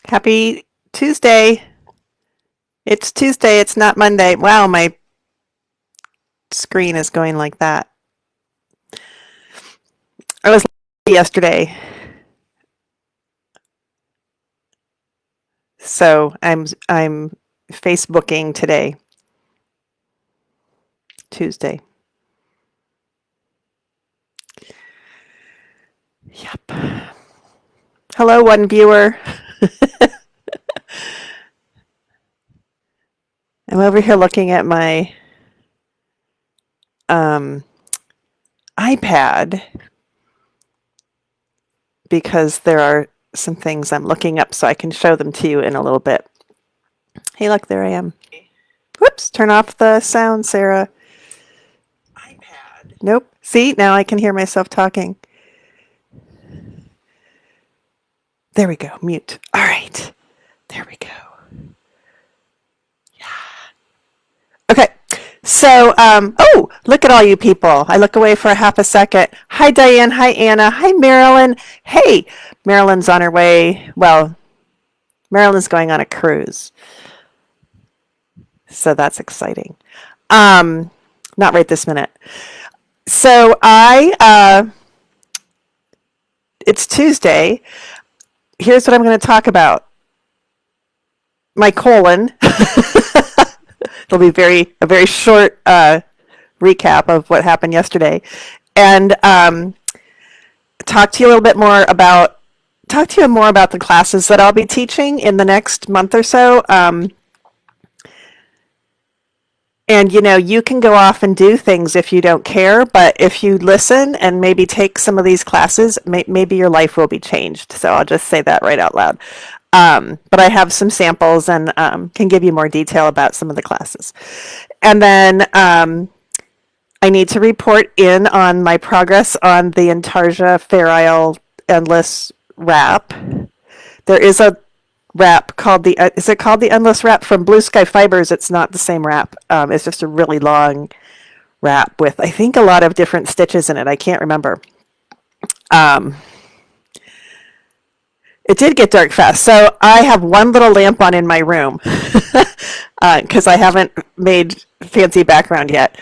Happy Tuesday. It's Tuesday. It's not Monday. Wow, my screen is going like that. I was yesterday, so I'm Facebooking today, Tuesday. Yep. Hello, one viewer. I'm over here looking at my iPad because there are some things I'm looking up so I can show them to you in a little bit. Hey, look, there I am. Whoops, turn off the sound, Sarah. iPad. Nope. See, now I can hear myself talking. There we go. Mute. All right. There we go. Okay, so, oh, look at all you people. I look away for a half a second. Hi, Diane. Hi, Anna. Hi, Marilyn. Hey, Marilyn's on her way. Well, Marilyn's going on a cruise. So that's exciting. Not right this minute. So it's Tuesday. Here's what I'm going to talk about. My colon. It'll be a very short recap of what happened yesterday, and talk to you more about the classes that I'll be teaching in the next month or so. And you can go off and do things if you don't care, but if you listen and maybe take some of these classes, maybe your life will be changed. So I'll just say that right out loud. But I have some samples and can give you more detail about some of the classes. And then I need to report in on my progress on the Intarsia Fair Endless Wrap. There is a wrap called is it called the Endless Wrap from Blue Sky Fibers? It's not the same wrap. It's just a really long wrap with, I think, a lot of different stitches in it. I can't remember. It did get dark fast. So I have one little lamp on in my room because I haven't made fancy background yet.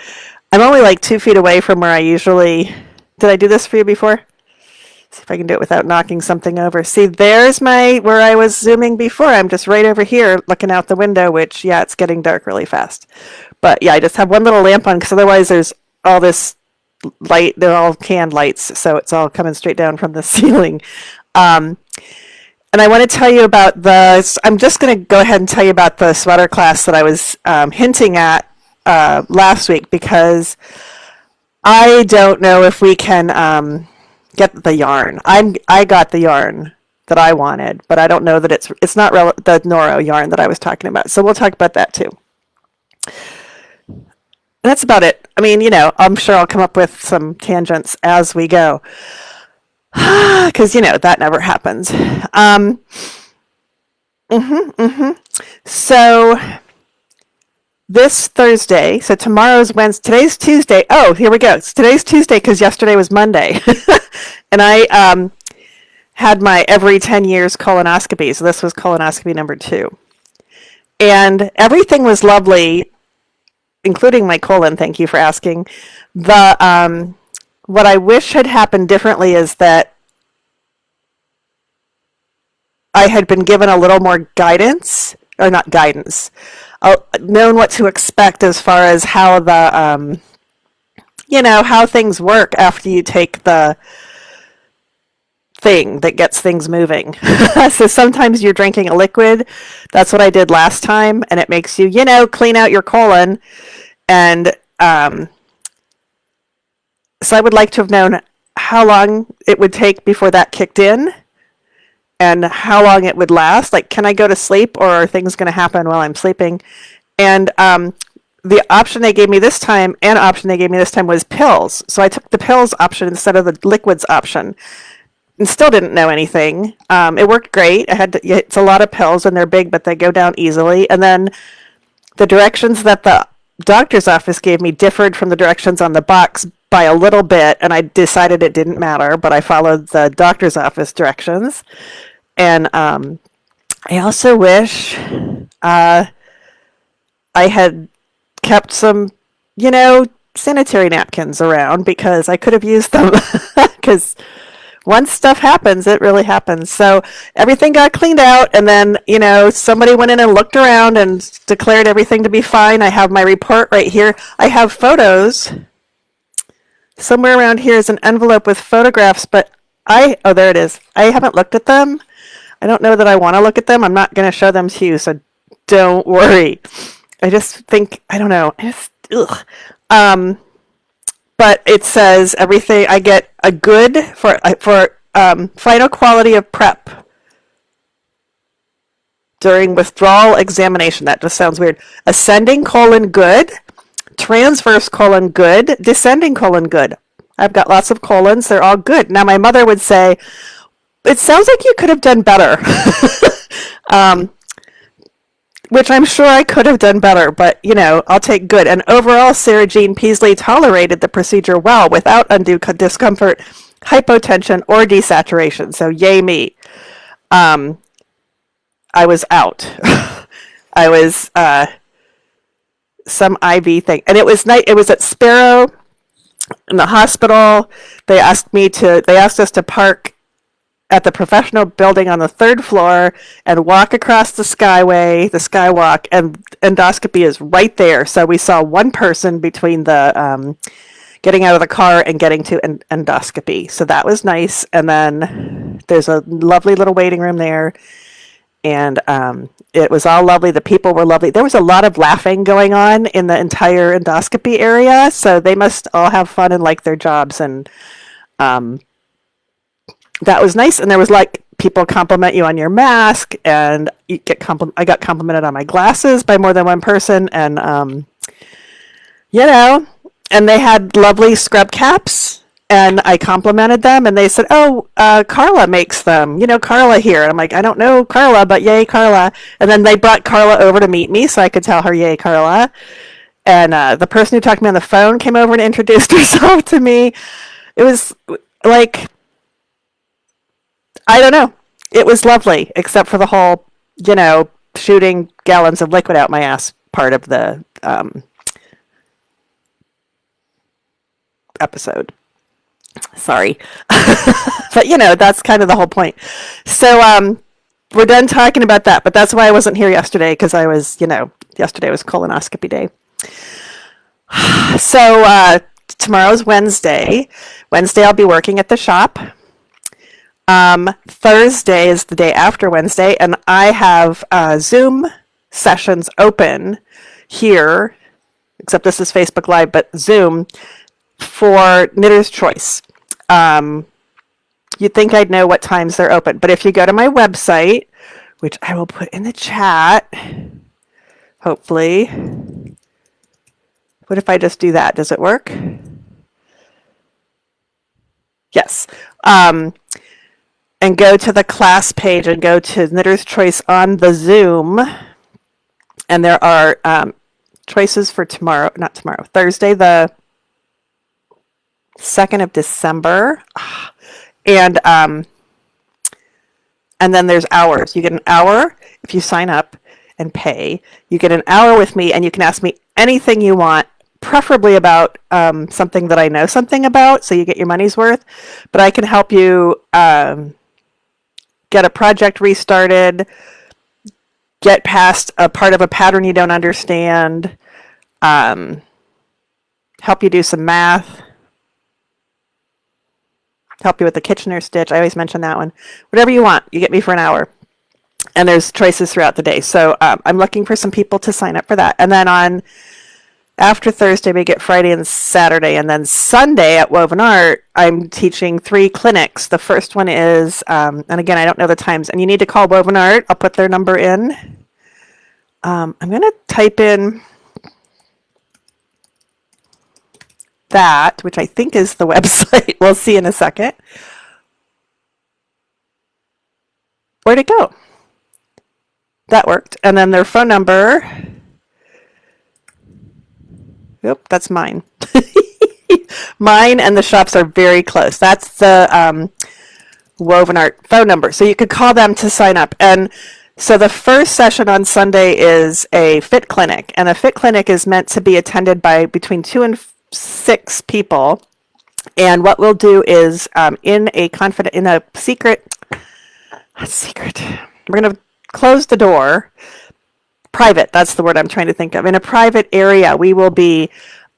I'm only like 2 feet away from where I usually... Did I do this for you before? See if I can do it without knocking something over. See, there's where I was zooming before. I'm just right over here looking out the window, which, yeah, it's getting dark really fast. But yeah, I just have one little lamp on because otherwise there's all this light. They're all canned lights, so it's all coming straight down from the ceiling. And I want to tell you about I'm just going to go ahead and tell you about the sweater class that I was hinting at last week, because I don't know if we can get the yarn. I got the yarn that I wanted, but I don't know that it's not the Noro yarn that I was talking about. So we'll talk about that too. And that's about it. I mean, I'm sure I'll come up with some tangents as we go. Because, that never happens. So this Thursday, so tomorrow's Wednesday, today's Tuesday. Oh, here we go. Today's Tuesday because yesterday was Monday. And I had my every 10 years colonoscopy. So this was colonoscopy number 2. And everything was lovely, including my colon. Thank you for asking. What I wish had happened differently is that I had been given a little more guidance, or not guidance, known what to expect as far as how how things work after you take the thing that gets things moving. So sometimes you're drinking a liquid. That's what I did last time, and it makes you, clean out your colon. And so I would like to have known how long it would take before that kicked in and how long it would last. Like, can I go to sleep, or are things going to happen while I'm sleeping? And the option they gave me this time was pills. So I took the pills option instead of the liquids option and still didn't know anything. It worked great. It's a lot of pills and they're big, but they go down easily. And then the directions that the doctor's office gave me differed from the directions on the box by a little bit, and I decided it didn't matter, but I followed the doctor's office directions. And I also wish I had kept some, you know, sanitary napkins around because I could have used them. Because once stuff happens, it really happens. So everything got cleaned out, and then, you know, somebody went in and looked around and declared everything to be fine. I have my report right here. I have photos. Somewhere around here is an envelope with photographs, but oh, there it is. I haven't looked at them. I don't know that I want to look at them. I'm not going to show them to you, so don't worry. I just think, I don't know. Ugh. But it says everything. I get a good for final quality of prep during withdrawal examination. That just sounds weird. Ascending : good, transverse : good, descending : good. I've got lots of colons. They're all good. Now my mother would say, "It sounds like you could have done better." Which I'm sure I could have done better, but, you know, I'll take good. And overall, Sarah Jean Peasley tolerated the procedure well without undue discomfort, hypotension, or desaturation. So yay me. I was out. I was some IV thing. And it was night. It was at Sparrow in the hospital. They asked us to park at the professional building on the 3rd floor and walk across the skywalk, and endoscopy is right there. So we saw one person between the getting out of the car and getting to endoscopy. So that was nice. And then there's a lovely little waiting room there. And it was all lovely. The people were lovely. There was a lot of laughing going on in the entire endoscopy area. So they must all have fun and like their jobs. And that was nice. And there was like people compliment you on your mask, and you get I got complimented on my glasses by more than one person, and you know, and they had lovely scrub caps, and I complimented them, and they said, "Oh, Carla makes them. You know, Carla here." And I'm like, "I don't know Carla, but yay, Carla!" And then they brought Carla over to meet me, so I could tell her, "Yay, Carla!" And the person who talked to me on the phone came over and introduced herself to me. It was like, I don't know. It was lovely, except for the whole, you know, shooting gallons of liquid out my ass part of the episode. Sorry. But, you know, that's kind of the whole point. So we're done talking about that. But that's why I wasn't here yesterday, because I was, you know, yesterday was colonoscopy day. So tomorrow's Wednesday. Wednesday I'll be working at the shop. Thursday is the day after Wednesday, and I have Zoom sessions open here, except this is Facebook Live, but Zoom, for Knitter's Choice. You'd think I'd know what times they're open, but if you go to my website, which I will put in the chat, hopefully. What if I just do that? Does it work? Yes. And go to the class page and go to Knitter's Choice on the Zoom. And there are choices for Thursday, the 2nd of December. And then there's hours. You get an hour if you sign up and pay. You get an hour with me, and you can ask me anything you want, preferably about something that I know something about, so you get your money's worth. But I can help you get a project restarted, get past a part of a pattern you don't understand, help you do some math, help you with the Kitchener stitch. I always mention that one. Whatever you want, you get me for an hour. And there's choices throughout the day. So I'm looking for some people to sign up for that. And then after Thursday, we get Friday and Saturday. And then Sunday at Woven Art, I'm teaching 3 clinics. The first one is, and again, I don't know the times, and you need to call Woven Art. I'll put their number in. I'm going to type in that, which I think is the website. We'll see in a second. Where'd it go? That worked. And then their phone number. Oop, that's mine. Mine and the shops are very close. That's the Woven Art phone number. So you could call them to sign up. And So the first session on Sunday is a fit clinic, and a fit clinic is meant to be attended by between 2 and 6 people. And what we'll do is in a secret, we're going to close the door. Private, that's the word I'm trying to think of. In a private area, I will be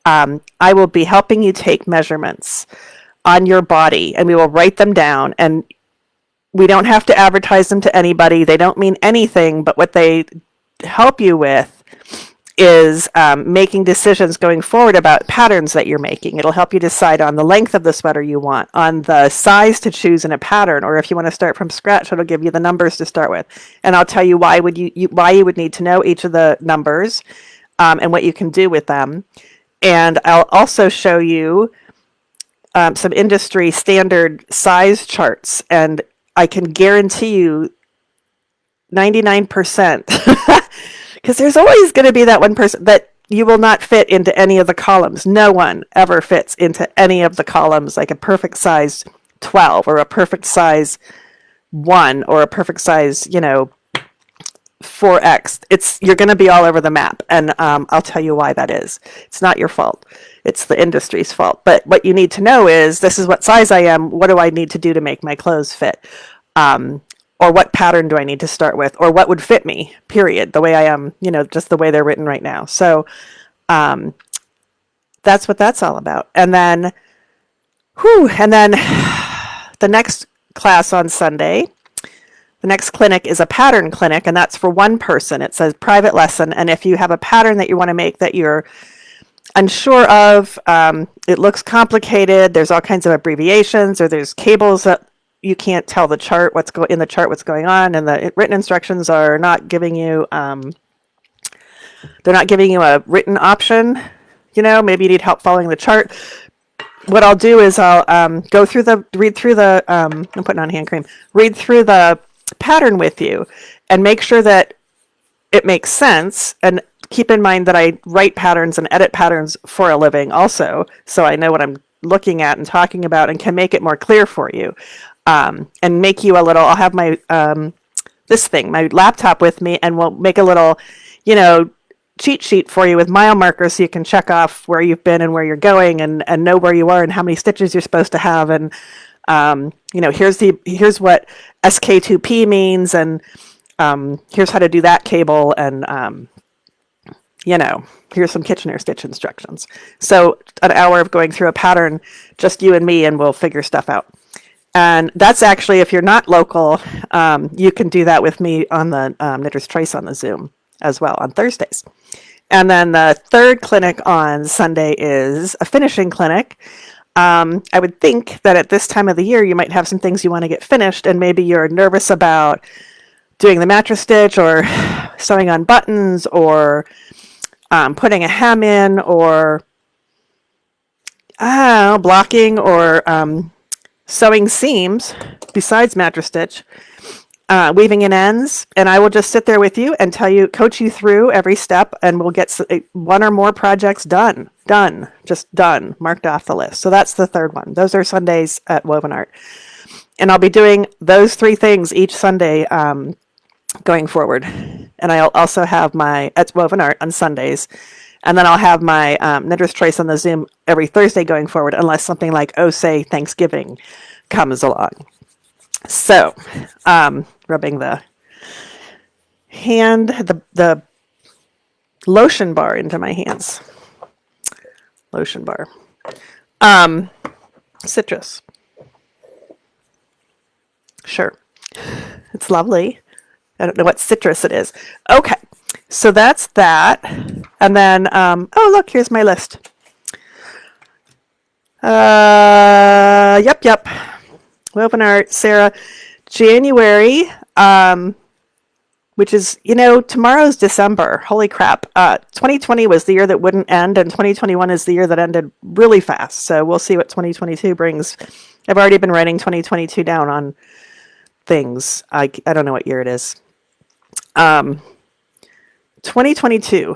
helping you take measurements on your body, and we will write them down. And we don't have to advertise them to anybody. They don't mean anything, but what they help you with is making decisions going forward about patterns that you're making. It'll help you decide on the length of the sweater you want, on the size to choose in a pattern, or if you want to start from scratch, it'll give you the numbers to start with. And I'll tell you why you would need to know each of the numbers and what you can do with them. And I'll also show you some industry standard size charts, and I can guarantee you 99%, because there's always going to be that one person that you will not fit into any of the columns. No one ever fits into any of the columns, like a perfect size 12 or a perfect size 1 or a perfect size, 4X. You're going to be all over the map, and I'll tell you why that is. It's not your fault. It's the industry's fault. But what you need to know is, this is what size I am. What do I need to do to make my clothes fit? Or what pattern do I need to start with? Or what would fit me, period, the way I am, just the way they're written right now. So that's what that's all about. And then, the next class on Sunday, the next clinic is a pattern clinic, and that's for one person. It's a private lesson, and if you have a pattern that you want to make that you're unsure of, it looks complicated, there's all kinds of abbreviations, or there's cables that you can't tell what's going on, and the written instructions are not giving you they're not giving you a written option. Maybe you need help following the chart. What I'll do is I'll read through the I'm putting on hand cream, read through the pattern with you and make sure that it makes sense, and keep in mind that I write patterns and edit patterns for a living also, so I know what I'm looking at and talking about and can make it more clear for you, and make you I'll have my my laptop with me, and we'll make a little cheat sheet for you with mile markers, so you can check off where you've been and where you're going, and know where you are and how many stitches you're supposed to have, and here's what SK2P means, and here's how to do that cable, and here's some Kitchener stitch instructions. So an hour of going through a pattern, just you and me, and we'll figure stuff out. And that's actually, if you're not local, you can do that with me on the Knitter's Choice on the Zoom as well on Thursdays. And then the third clinic on Sunday is a finishing clinic. I would think that at this time of the year, you might have some things you want to get finished, and maybe you're nervous about doing the mattress stitch, or sewing on buttons, or putting a hem in, or blocking, or sewing seams besides mattress stitch, weaving in ends. And I will just sit there with you and coach you through every step, and we'll get one or more projects done, marked off the list. So that's the third one. Those are Sundays at Woven Art. And I'll be doing those 3 things each Sunday going forward. And I'll also have my at Woven Art on Sundays. And then I'll have my Knitter's Choice on the Zoom every Thursday going forward, unless something like, say, Thanksgiving comes along. So, rubbing the the lotion bar into my hands. Lotion bar. Citrus. Sure. It's lovely. I don't know what citrus it is. Okay. So that's that. And then, look, here's my list. Yep. Woven Art, Sarah. January, which is, tomorrow's December. Holy crap. 2020 was the year that wouldn't end, and 2021 is the year that ended really fast. So we'll see what 2022 brings. I've already been writing 2022 down on things. I don't know what year it is. 2022.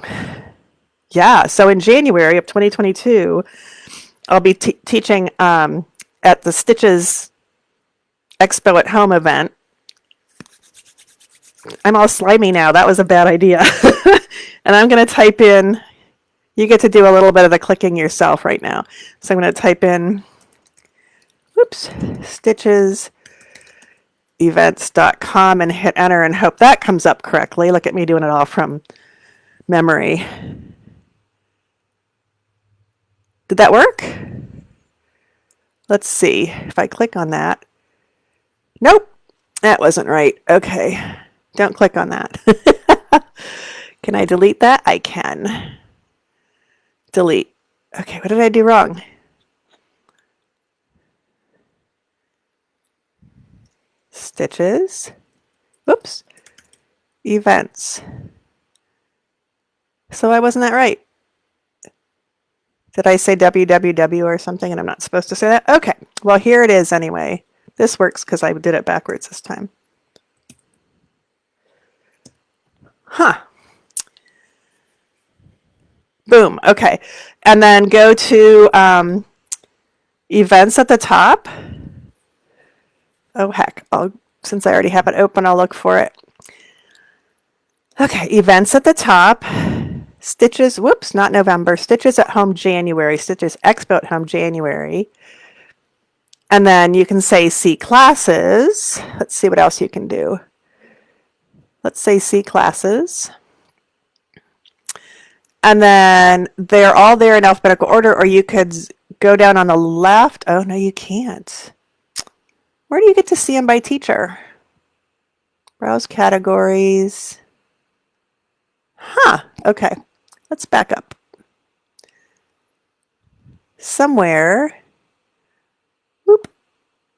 Yeah, so in January of 2022, I'll be teaching at the Stitches Expo at Home event. I'm all slimy now. That was a bad idea. And I'm going to type in, you get to do a little bit of the clicking yourself right now. So I'm going to type in, whoops, stitchesevents.com and hit enter and hope that comes up correctly. Look at me doing it all from memory. Did that work? Let's see if I click on that. Nope, that wasn't right. Okay, don't click on that. Can I delete that? I can. Delete. Okay, what did I do wrong? Stitches. Whoops. Events. So why wasn't that right? Did I say www or something and I'm not supposed to say that? Okay, well here it is anyway. This works because I did it backwards this time. Huh. Boom, okay. And then go to events at the top. Oh heck, since I already have it open, I'll look for it. Okay, events at the top. Stitches, whoops, not November. Stitches at Home January. Stitches Expo at Home January. And then you can say see classes. Let's see what else you can do. Let's say see classes. And then they're all there in alphabetical order, or you could go down on the left. Oh, no, you can't. Where do you get to see them by teacher? Browse categories. Huh, okay. Let's back up. Somewhere. Whoop.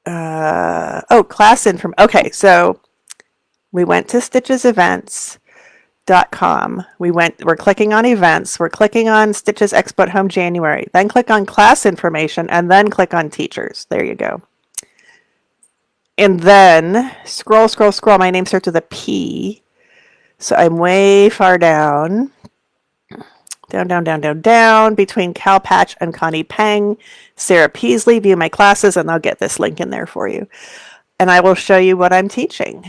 Oh, class info. Okay, so we went to stitchesevents.com. We're clicking on events. We're clicking on Stitches Expo at Home January. Then click on class information and then click on teachers. There you go. And then scroll. My name starts with a P. So I'm way far down. Down between Cal Patch and Connie Peng. Sarah Peasley, view my classes, and I'll get this link in there for you. And I will show you what I'm teaching.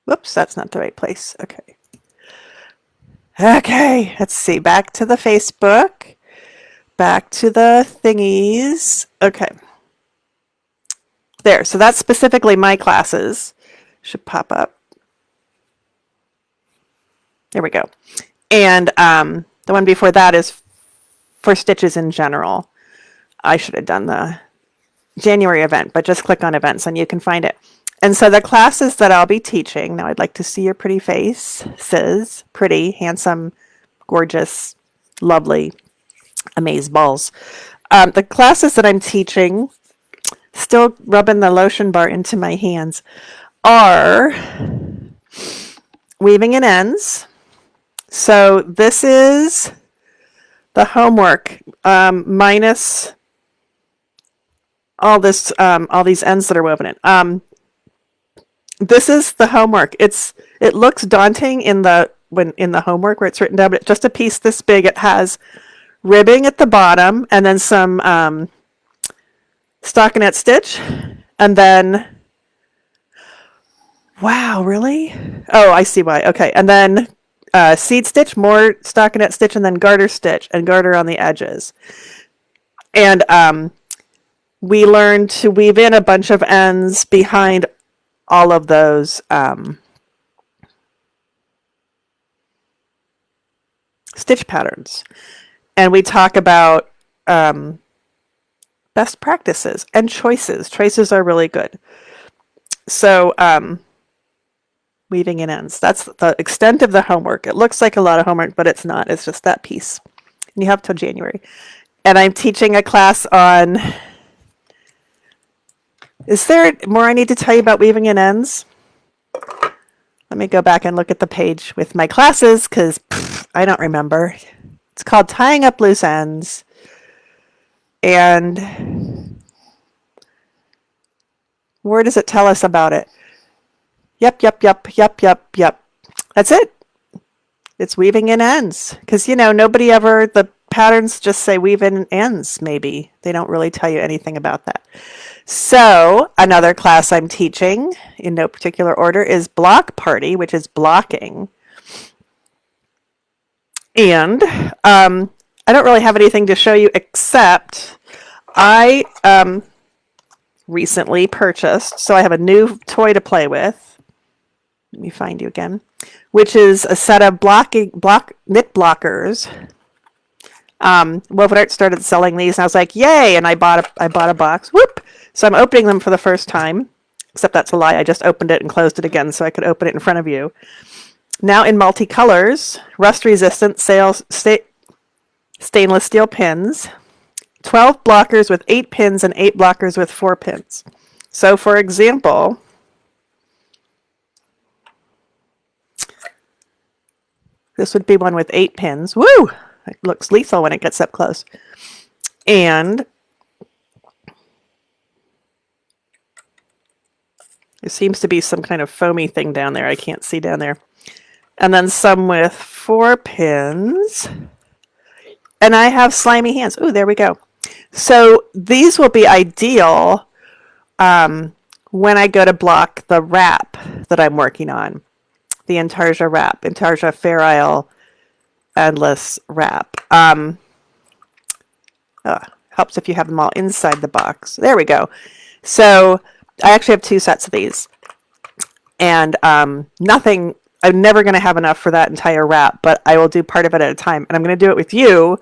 Whoops, that's not the right place. Okay, let's see. Back to the Facebook. Back to the thingies. Okay. There, so that's specifically my classes. Should pop up. There we go. And the one before that is for stitches in general. I should have done the January event, but just click on events and you can find it. And so the classes that I'll be teaching, now I'd like to see your pretty faces, pretty, handsome, gorgeous, lovely, amazeballs. The classes that I'm teaching, still rubbing the lotion bar into my hands, are weaving in ends. So this is the homework minus all this, all these ends that are woven in. This is the homework. It looks daunting in the homework where it's written down, but just a piece this big. It has ribbing at the bottom and then some stockinette stitch, and then wow, really? Oh, I see why. Okay, and then seed stitch, more stockinette stitch, and then garter stitch and garter on the edges. And we learned to weave in a bunch of ends behind all of those stitch patterns. And we talk about best practices and choices. Choices are really good. So weaving in ends. That's the extent of the homework. It looks like a lot of homework, but it's not. It's just that piece. And you have till January. And I'm teaching a class on... Is there more I need to tell you about weaving in ends? Let me go back and look at the page with my classes, because I don't remember. It's called Tying Up Loose Ends. And where does it tell us about it? Yep. That's it. It's weaving in ends. Because, nobody ever, the patterns just say weave in ends, maybe. They don't really tell you anything about that. So another class I'm teaching in no particular order is Block Party, which is blocking. And I don't really have anything to show you except I recently purchased, so I have a new toy to play with. Let me find you again, which is a set of knit blockers. Woven Art started selling these, and I was like, "Yay!" And I bought a box. Whoop! So I'm opening them for the first time. Except that's a lie. I just opened it and closed it again so I could open it in front of you. Now in multicolors, rust-resistant stainless steel pins, 12 blockers with 8 pins and 8 blockers with 4 pins. So for example, this would be one with 8 pins. Woo! It looks lethal when it gets up close. And there seems to be some kind of foamy thing down there. I can't see down there. And then some with 4 pins. And I have slimy hands. Oh, there we go. So these will be ideal when I go to block the wrap that I'm working on. The Intarsia wrap, Intarsia Fair Isle Endless wrap. Helps if you have them all inside the box. There we go. So I actually have 2 sets of these. And I'm never going to have enough for that entire wrap, but I will do part of it at a time. And I'm going to do it with you.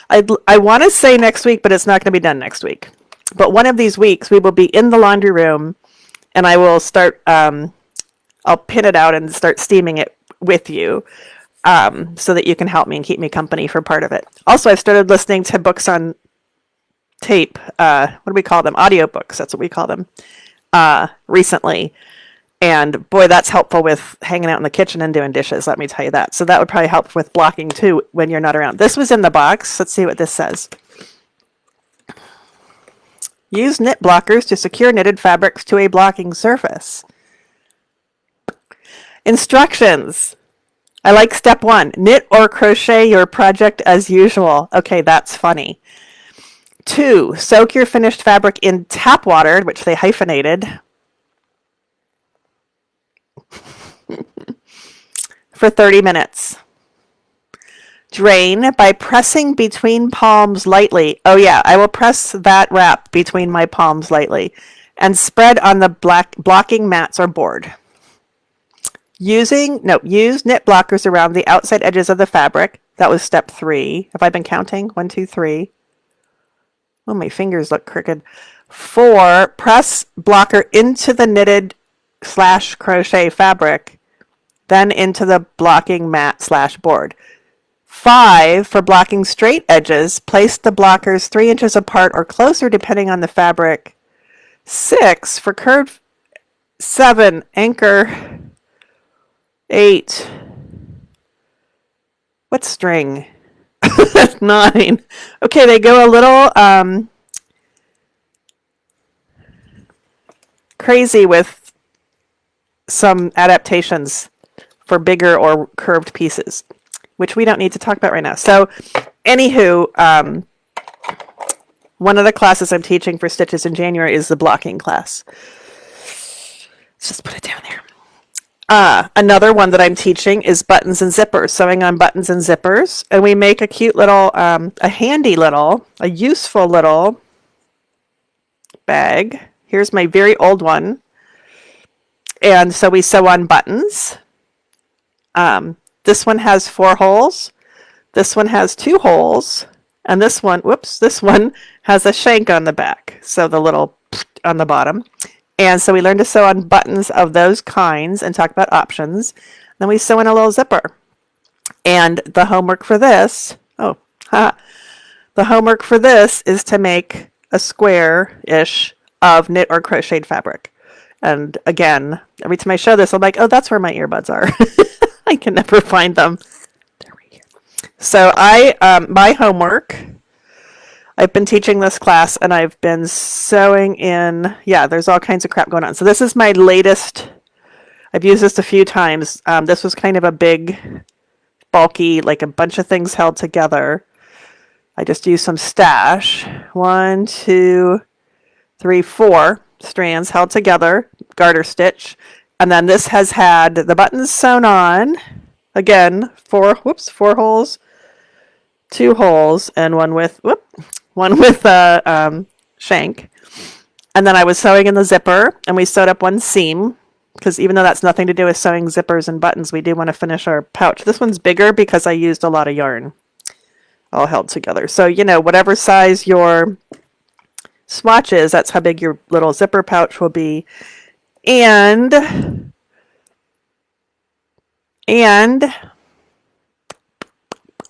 I want to say next week, but it's not going to be done next week. But one of these weeks, we will be in the laundry room, and I will start, I'll pin it out and start steaming it with you so that you can help me and keep me company for part of it. Also, I've started listening to books on tape. What do we call them? Audiobooks. That's what we call them recently. And boy, that's helpful with hanging out in the kitchen and doing dishes, let me tell you that. So that would probably help with blocking too when you're not around. This was in the box. Let's see what this says. Use knit blockers to secure knitted fabrics to a blocking surface. Instructions. I like step 1. Knit or crochet your project as usual. Okay, that's funny. 2. Soak your finished fabric in tap water, which they hyphenated, for 30 minutes. Drain by pressing between palms lightly. Oh yeah, I will press that wrap between my palms lightly and spread on the blocking mats or board. Use knit blockers around the outside edges of the fabric. That was step 3. Have I been counting? 1, 2, 3. Oh, my fingers look crooked. 4, press blocker into the knitted / crochet fabric, then into the blocking mat / board. 5, for blocking straight edges, place the blockers 3 inches apart or closer depending on the fabric. 6, for curved. 7, anchor. 8, what string? 9. Okay, they go a little crazy with some adaptations for bigger or curved pieces, which we don't need to talk about right now. So, anywho, one of the classes I'm teaching for Stitches in January is the blocking class. Let's just put it down there. Another one that I'm teaching is buttons and zippers, sewing on buttons and zippers. And we make a cute little, a useful little bag. Here's my very old one. And so we sew on buttons. This one has 4 holes. This one has 2 holes. And this one has a shank on the back. So the little on the bottom. And so we learn to sew on buttons of those kinds and talk about options. Then we sew in a little zipper. And the homework for this, the homework for this is to make a square-ish of knit or crocheted fabric. And again, every time I show this, I'm like, oh, that's where my earbuds are. I can never find them. They're right here. So my homework, I've been teaching this class and I've been sewing in, there's all kinds of crap going on. So this is my latest, I've used this a few times. This was kind of a big, bulky, like a bunch of things held together. I just used some stash. 1, 2, 3, 4 strands held together, garter stitch. And then this has had the buttons sewn on. Again, 4 holes, 2 holes, and one with a shank. And then I was sewing in the zipper, and we sewed up one seam, because even though that's nothing to do with sewing zippers and buttons, we do want to finish our pouch. This one's bigger because I used a lot of yarn all held together. So, whatever size your swatch is, that's how big your little zipper pouch will be. And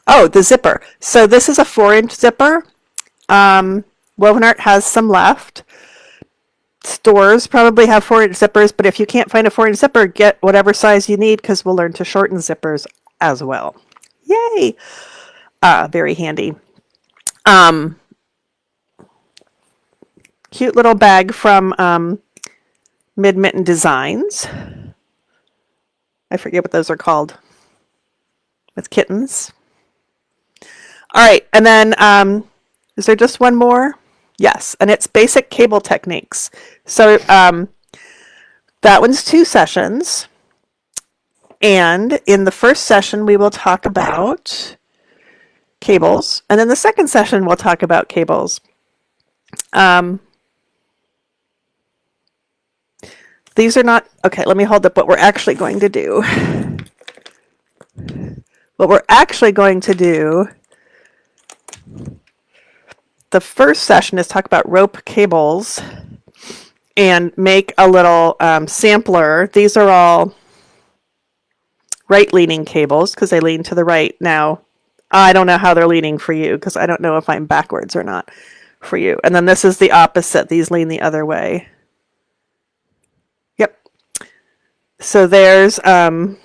oh, the zipper. So this is a 4-inch zipper. Woven Art has some left. Stores probably have 4-inch zippers, but if you can't find a 4-inch zipper, get whatever size you need, because we'll learn to shorten zippers as well. Yay! Very handy. Cute little bag from Mid Mitten Designs. I forget what those are called. With kittens. All right, and then is there just one more? Yes, and it's basic cable techniques. So that one's 2 sessions. And in the first session, we will talk about cables. And then the second session, we'll talk about cables. These are not, okay, let me hold up what we're actually going to do. What we're actually going to do, the first session is talk about rope cables and make a little sampler. These are all right-leaning cables because they lean to the right. Now, I don't know how they're leaning for you because I don't know if I'm backwards or not for you. And then this is the opposite. These lean the other way. Yep. So there's, that's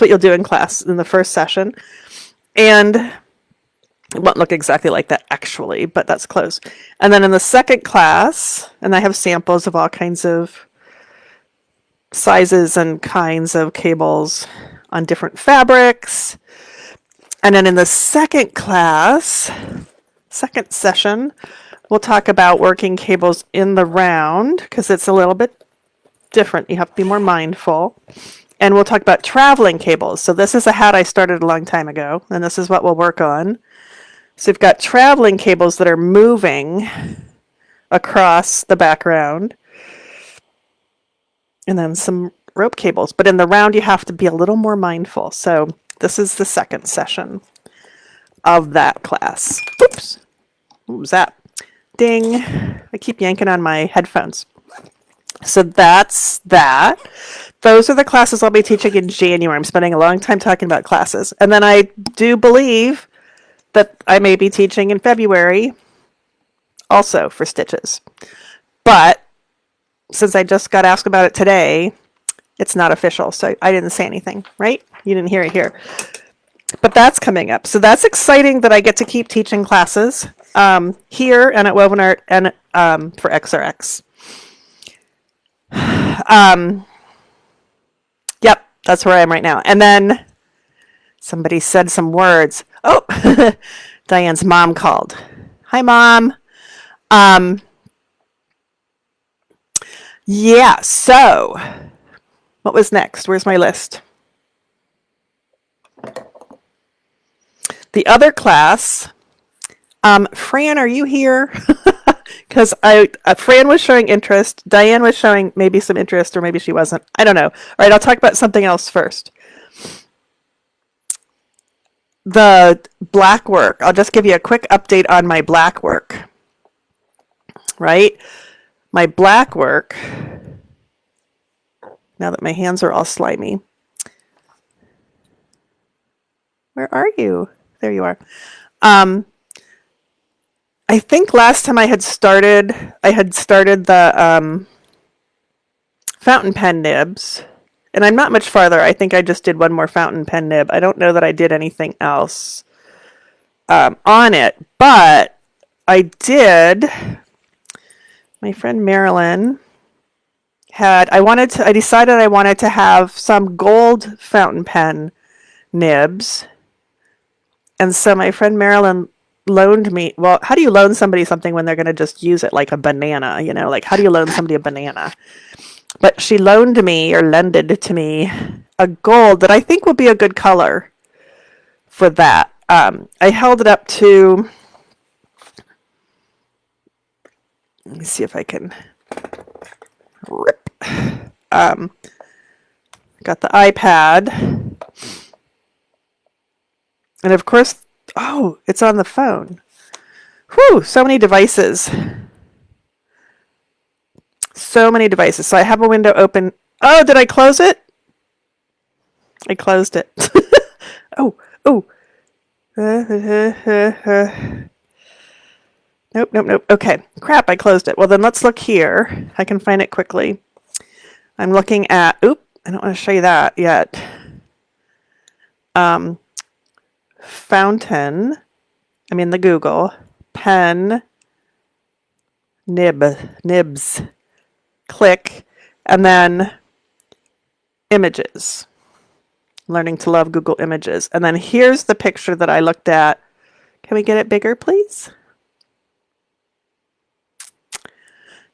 what you'll do in class in the first session. And it won't look exactly like that actually, but that's close. And then in the second class, and I have samples of all kinds of sizes and kinds of cables on different fabrics. And then in the second class, second session, we'll talk about working cables in the round because it's a little bit different. You have to be more mindful. And we'll talk about traveling cables. So this is a hat I started a long time ago, and this is what we'll work on. So we've got traveling cables that are moving across the background. And then some rope cables. But in the round, you have to be a little more mindful. So this is the second session of that class. Oops. What was that? Ding. I keep yanking on my headphones. So that's that. Those are the classes I'll be teaching in January. I'm spending a long time talking about classes. And then I do believe that I may be teaching in February also for stitches. But since I just got asked about it today, it's not official. So I didn't say anything, right? You didn't hear it here. But that's coming up. So that's exciting that I get to keep teaching classes here and at Woven Art and for XRX. Yep, that's where I am right now. And then somebody said some words. Oh, Diane's mom called. Hi, Mom. Yeah, so what was next? Where's my list? The other class, Fran, are you here? Because Fran was showing interest. Diane was showing maybe some interest, or maybe she wasn't. I don't know. All right, I'll talk about something else first. The black work. I'll just give you a quick update on my black work. Right? My black work, now that my hands are all slimy. Where are you? There you are. I think last time I had started the fountain pen nibs, and I'm not much farther. I think I just did one more fountain pen nib. I don't know that I did anything else on it, but I did. My friend Marilyn I decided I wanted to have some gold fountain pen nibs And so my friend Marilyn loaned me, well, how do you loan somebody something when they're going to just use it like a banana, like how do you loan somebody a banana? But she loaned me or lended to me a gold that I think will be a good color for that. I held it up to, let me see if I can rip. Got the iPad. And of course, oh, it's on the phone. Whew, so many devices. So many devices. So I have a window open. Oh, did I close it? I closed it. Oh, oh. Nope, nope, nope. Okay, crap, I closed it. Well, then let's look here. I can find it quickly. I'm looking at, oop, I don't want to show you that yet. Fountain, I'm in the Google, pen, nibs, click, and then images. Learning to love Google Images. And then here's the picture that I looked at. Can we get it bigger, please?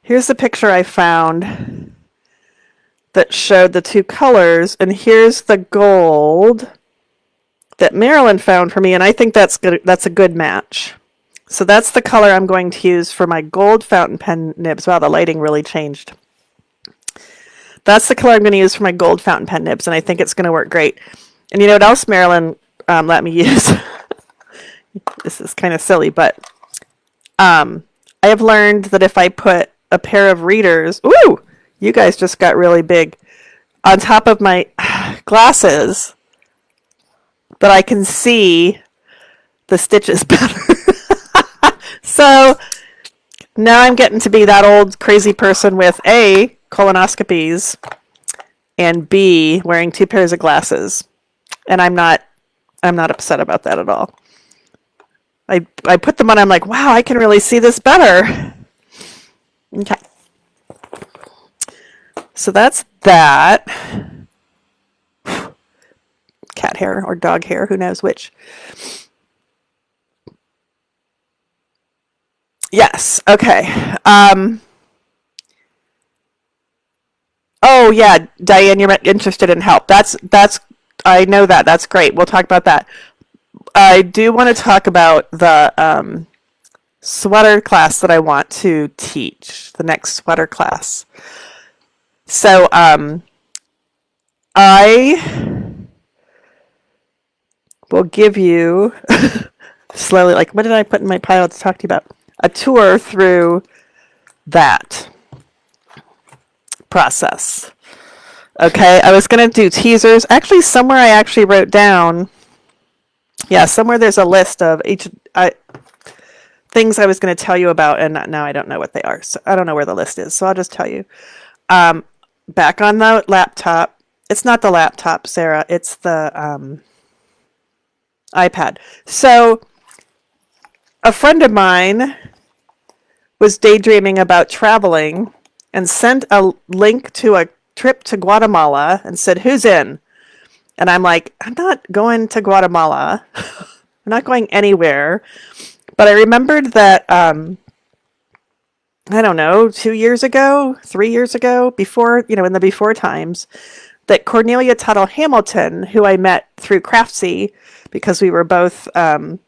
Here's the picture I found that showed the two colors, and here's the gold that Marilyn found for me, and I think that's good. That's a good match. So that's the color I'm going to use for my gold fountain pen nibs. Wow, the lighting really changed. That's the color I'm going to use for my gold fountain pen nibs, and I think it's going to work great. And you know what else Marilyn let me use? This is kind of silly, but I have learned that if I put a pair of readers, ooh, you guys just got really big, on top of my glasses, that I can see the stitches better. So now I'm getting to be that old crazy person with A, colonoscopies, and B, wearing 2 pairs of glasses. And I'm not upset about that at all. I put them on, I'm like, wow, I can really see this better. Okay. So that's that. Cat hair or dog hair, who knows which. Yes, okay. Oh yeah, Diane, you're interested in help. That's I know that. That's great. We'll talk about that. I do want to talk about the sweater class that I want to teach, the next sweater class. So I will give you slowly, like, what did I put in my pile to talk to you about? A tour through that process. Okay, I was going to do teasers. Actually, somewhere I actually wrote down, yeah, somewhere there's a list of each things I was going to tell you about, and now I don't know what they are. So I don't know where the list is, so I'll just tell you. Back on the laptop. It's not the laptop, Sarah. It's the iPad. So a friend of mine was daydreaming about traveling and sent a link to a trip to Guatemala and said, who's in? And I'm like, I'm not going to Guatemala. I'm not going anywhere. But I remembered that, I don't know, 2 years ago, 3 years ago, before, in the before times, that Cornelia Tuttle Hamilton, who I met through Craftsy, because we were both, I'll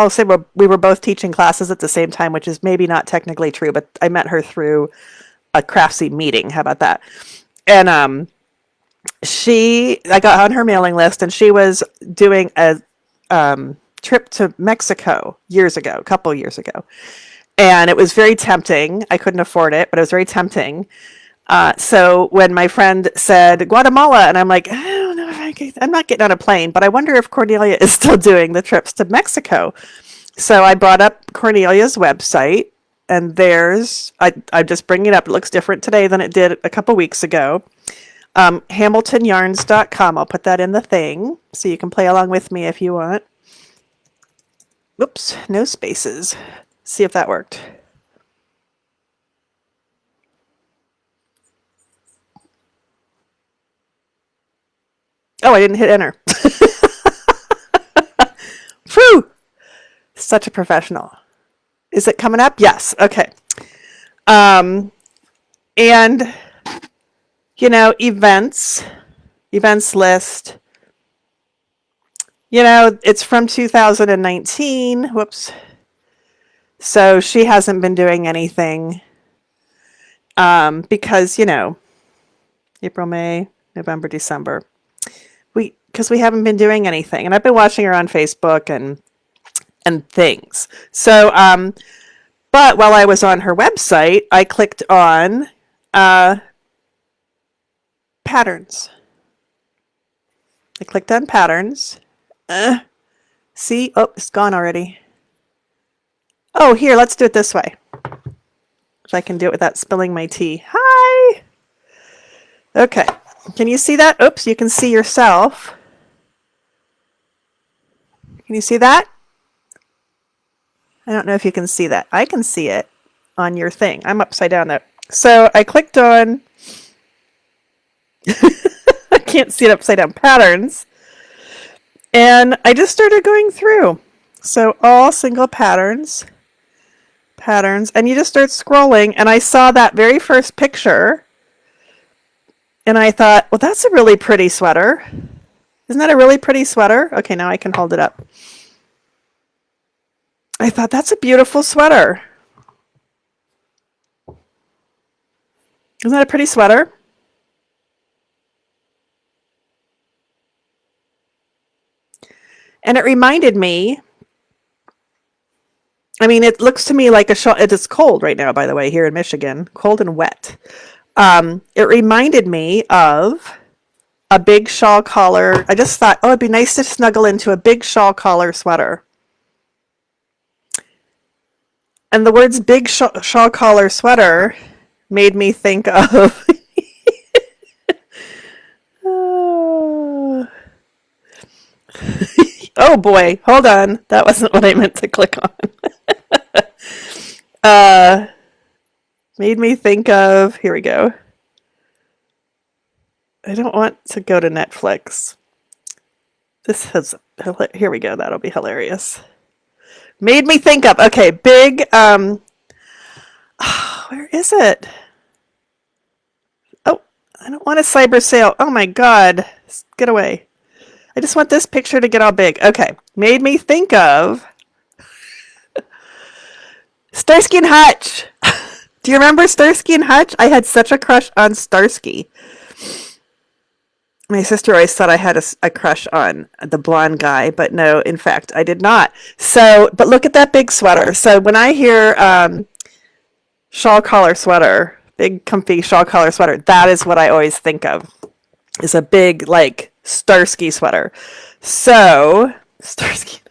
say we were both teaching classes at the same time, which is maybe not technically true, but I met her through a Craftsy meeting. How about that? And I got on her mailing list, and she was doing a trip to Mexico a couple years ago. And it was very tempting. I couldn't afford it, but it was very tempting. So when my friend said Guatemala, and I'm like, I don't know if I'm not getting on a plane, but I wonder if Cornelia is still doing the trips to Mexico. So I brought up Cornelia's website, and I'm just bringing it up. It looks different today than it did a couple weeks ago. HamiltonYarns.com. I'll put that in the thing so you can play along with me if you want. Oops, no spaces. See if that worked. Oh, I didn't hit enter. Such a professional. Is it coming up? Yes. Okay. And, events list. It's from 2019. Whoops. So she hasn't been doing anything because, April, May, November, December. Because we haven't been doing anything. And I've been watching her on Facebook and things. So, but while I was on her website, I clicked on patterns. I clicked on patterns. See? Oh, it's gone already. Oh, here, let's do it this way. So I can do it without spilling my tea. Hi! Okay. Can you see that? Oops, you can see yourself. Can you see that? I don't know if you can see that. I can see it on your thing. I'm upside down though. So I clicked on, I can't see it upside down, patterns. And I just started going through. So all single patterns, and you just start scrolling. And I saw that very first picture. And I thought, well, that's a really pretty sweater. Isn't that a really pretty sweater? Okay, now I can hold it up. I thought, that's a beautiful sweater. Isn't that a pretty sweater? And it reminded me, it looks to me like a shawl. It is cold right now, by the way, here in Michigan. Cold and wet. It reminded me of a big shawl collar. I just thought, it'd be nice to snuggle into a big shawl collar sweater. And the words big shawl collar sweater made me think of oh boy, hold on. That wasn't what I meant to click on. Made me think of, here we go. I don't want to go to Netflix. Here we go. That'll be hilarious. Made me think of, okay, big, where is it? Oh, I don't want a cyber sale. Oh my God, get away. I just want this picture to get all big. Okay, made me think of Starsky and Hutch. Do you remember Starsky and Hutch? I had such a crush on Starsky. My sister always thought I had a crush on the blonde guy, but no, in fact, I did not. So, but look at that big sweater. So when I hear shawl collar sweater, big comfy shawl collar sweater, that is what I always think of, is a big, like, Starsky sweater. So, Starsky.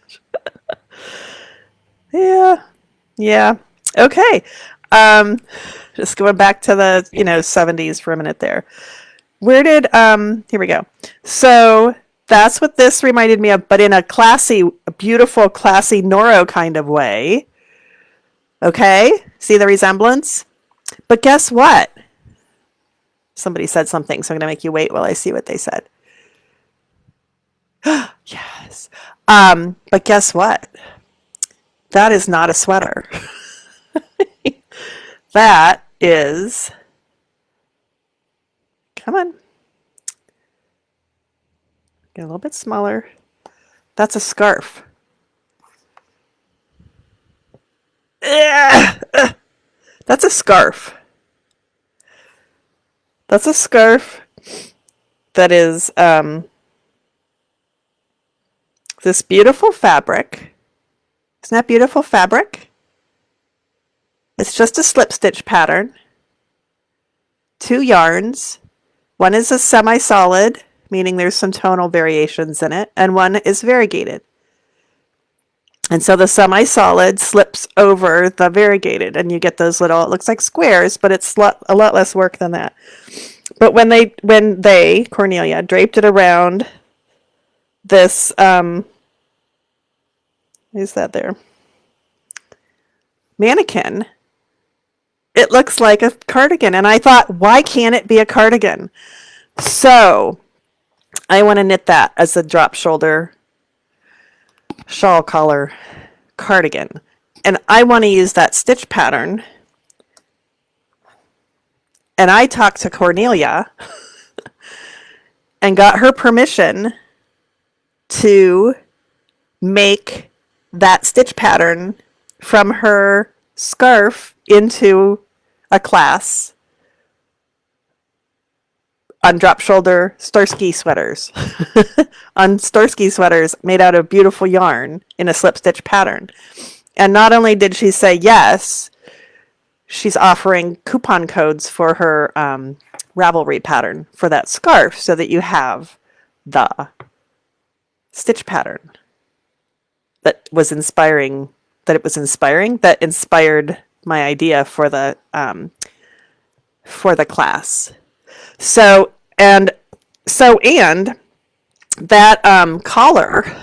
Yeah. Okay. Just going back to the, 70s for a minute there. Where did, here we go. So that's what this reminded me of, but in a classy, beautiful, classy Noro kind of way. Okay? See the resemblance? But guess what? Somebody said something, so I'm going to make you wait while I see what they said. Yes. But guess what? That is not a sweater. That is... Come on. Get a little bit smaller. That's a scarf. That's a scarf. That's a scarf that is this beautiful fabric. Isn't that beautiful fabric? It's just a slip stitch pattern. 2 yarns. One is a semi-solid, meaning there's some tonal variations in it, and one is variegated. And so the semi-solid slips over the variegated, and you get those little, it looks like squares, but it's a lot less work than that. But when Cornelia, draped it around this, is that there? Mannequin, it looks like a cardigan. And I thought, why can't it be a cardigan? So I want to knit that as a drop shoulder shawl collar cardigan. And I want to use that stitch pattern. And I talked to Cornelia and got her permission to make that stitch pattern from her scarf into a class on drop shoulder Starsky sweaters. On Starsky sweaters made out of beautiful yarn in a slip stitch pattern. And not only did she say yes, she's offering coupon codes for her Ravelry pattern for that scarf so that you have the stitch pattern that inspired my idea for the class. So that collar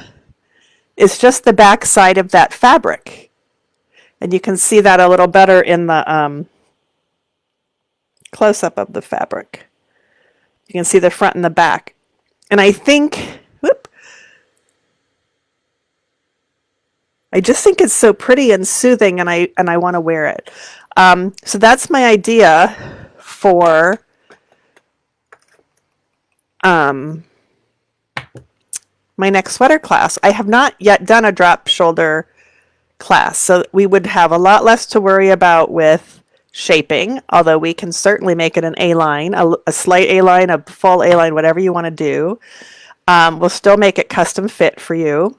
is just the back side of that fabric. And you can see that a little better in the close-up of the fabric. You can see the front and the back. And I think, I just think it's so pretty and soothing, and I want to wear it. So that's my idea for my next sweater class. I have not yet done a drop shoulder class, so we would have a lot less to worry about with shaping, although we can certainly make it an A-line, a slight A-line, a full A-line, whatever you want to do. We'll still make it custom fit for you.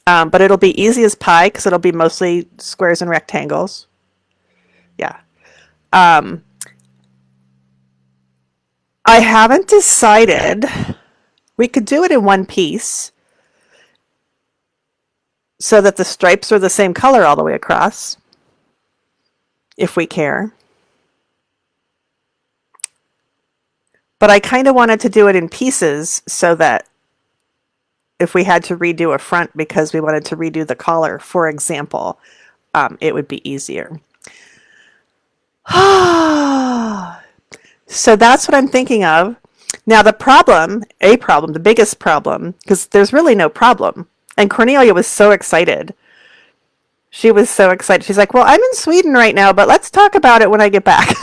But it'll be easy as pie because it'll be mostly squares and rectangles. Yeah. I haven't decided. We could do it in one piece so that the stripes are the same color all the way across, if we care. But I kind of wanted to do it in pieces so that if we had to redo a front because we wanted to redo the collar, for example, it would be easier. So that's what I'm thinking of. Now the biggest problem, because there's really no problem, and Cornelia was so excited. She was so excited. She's like, well, I'm in Sweden right now, but let's talk about it when I get back.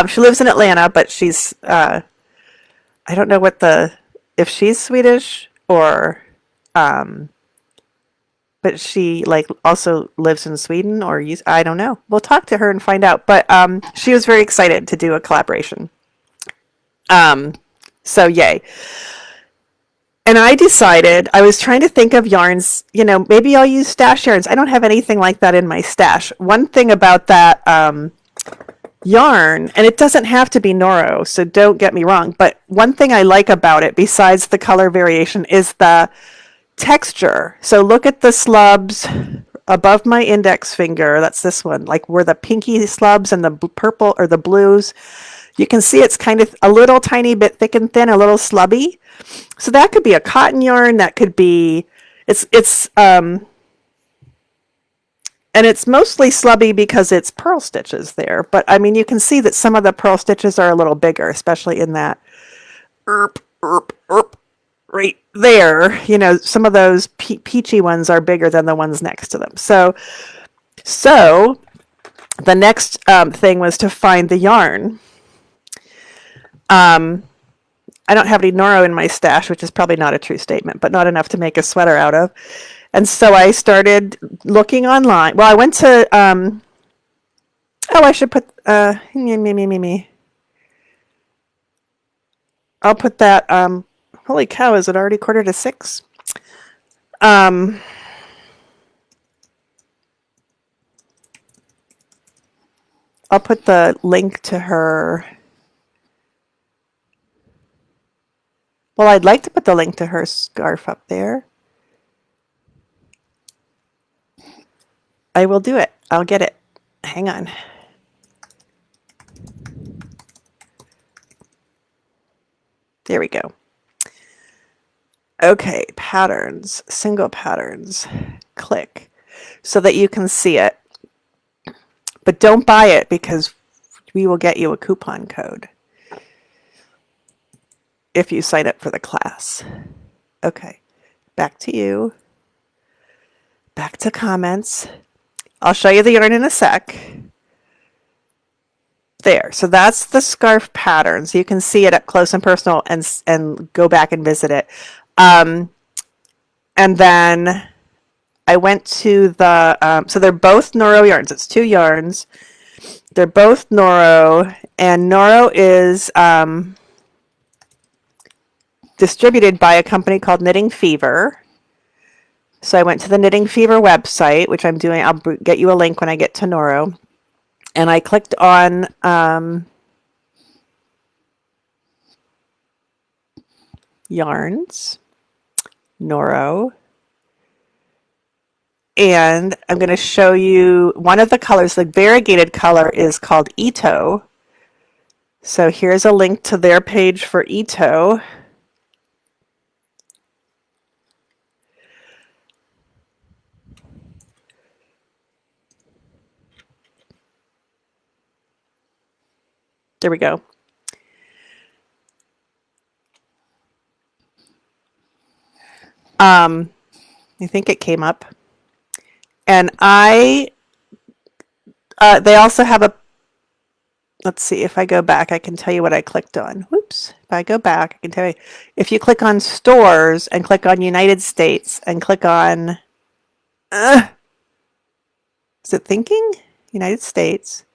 She lives in Atlanta, but she's, I don't know if she's Swedish or, but she also lives in Sweden I don't know. We'll talk to her and find out. But she was very excited to do a collaboration. So yay. And I decided, I was trying to think of yarns, maybe I'll use stash yarns. I don't have anything like that in my stash. One thing about that yarn, and it doesn't have to be Noro, so don't get me wrong, but one thing I like about it, besides the color variation, is the texture. So look at the slubs above my index finger. That's this one, where the pinky slubs and the purple or the blues. You can see it's kind of a little tiny bit thick and thin, a little slubby. So that could be a cotton yarn. That could be, and it's mostly slubby because it's purl stitches there. But I mean, you can see that some of the purl stitches are a little bigger, especially in that right there. Some of those peachy ones are bigger than the ones next to them. So the next thing was to find the yarn. I don't have any Noro in my stash, which is probably not a true statement, but not enough to make a sweater out of. And so I started looking online. Well, I went to, I should put, I'll put that, holy cow, is it already 5:45? I'll put the link to her. Well, I'd like to put the link to her scarf up there. I will do it. I'll get it. Hang on. There we go. Okay, patterns, single patterns, click, so that you can see it. But don't buy it because we will get you a coupon code if you sign up for the class. Okay, back to you. back to comments. I'll show you the yarn in a sec. There, so that's the scarf pattern. So you can see it up close and personal and go back and visit it. And then I went to the, so they're both Noro yarns. It's 2 yarns. They're both Noro, and Noro is distributed by a company called Knitting Fever. So I went to the Knitting Fever website, which I'm doing. I'll get you a link when I get to Noro. And I clicked on yarns, Noro. And I'm going to show you one of the colors. The variegated color is called Ito. So here's a link to their page for Ito. There we go. I think it came up. And they also have a, let's see, if I go back, I can tell you what I clicked on. Whoops. If I go back, I can tell you. If you click on stores and click on United States and click on, is it thinking? United States.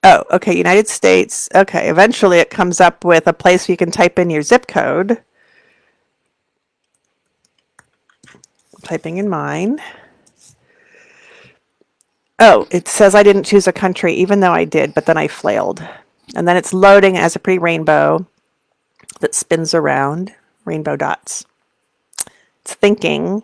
Oh, okay, United States. Okay, eventually it comes up with a place where you can type in your zip code. I'm typing in mine. Oh, it says I didn't choose a country, even though I did, but then I flailed. And then it's loading as a pretty rainbow that spins around, rainbow dots. It's thinking.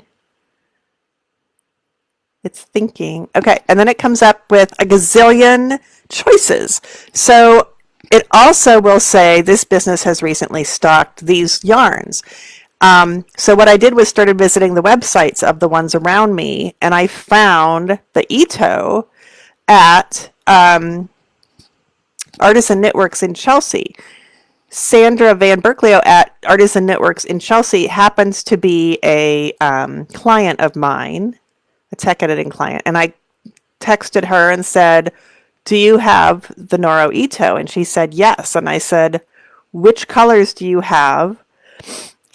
It's thinking. Okay, and then it comes up with a gazillion choices. So it also will say this business has recently stocked these yarns. So what I did was started visiting the websites of the ones around me, and I found the Ito at Artisan Knitworks in Chelsea. Sandra Van Berklio at Artisan Knitworks in Chelsea happens to be a client of mine, a tech editing client, and I texted her and said, do you have the Noro Ito? And she said yes. And I said, which colors do you have